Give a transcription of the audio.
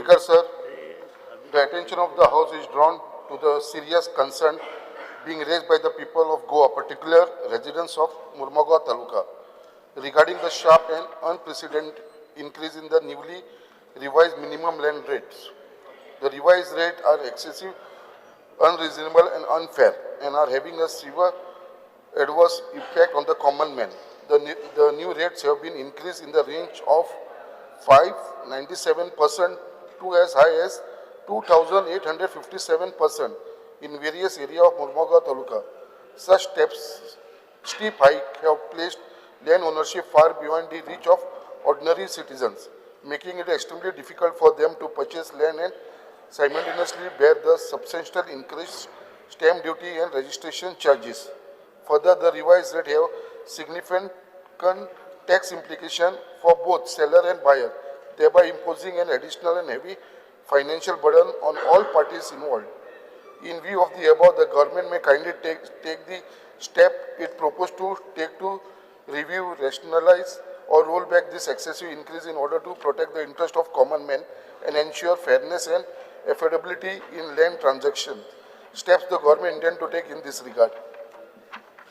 Speaker, sir, the attention of the House is drawn to the serious concern being raised by the people of Goa, particular residents of Murmagaon Taluka, regarding the sharp and unprecedented increase in the newly revised minimum land rates. The revised rates are excessive, unreasonable and unfair and are having a severe adverse impact on the common man. The new rates have been increased in the range of 597% to as high as 2,857% in various areas of Murmagaon Taluka. Such steep hike have placed land ownership far beyond the reach of ordinary citizens, making it extremely difficult for them to purchase land and simultaneously bear the substantial increased stamp duty and registration charges. Further, the revised rate have significant tax implication for both seller and buyer, thereby imposing an additional and heavy financial burden on all parties involved. In view of the above, the government may kindly take the step it proposed to take to review, rationalize or roll back this excessive increase in order to protect the interest of common men and ensure fairness and affordability in land transactions. Steps the government intend to take in this regard.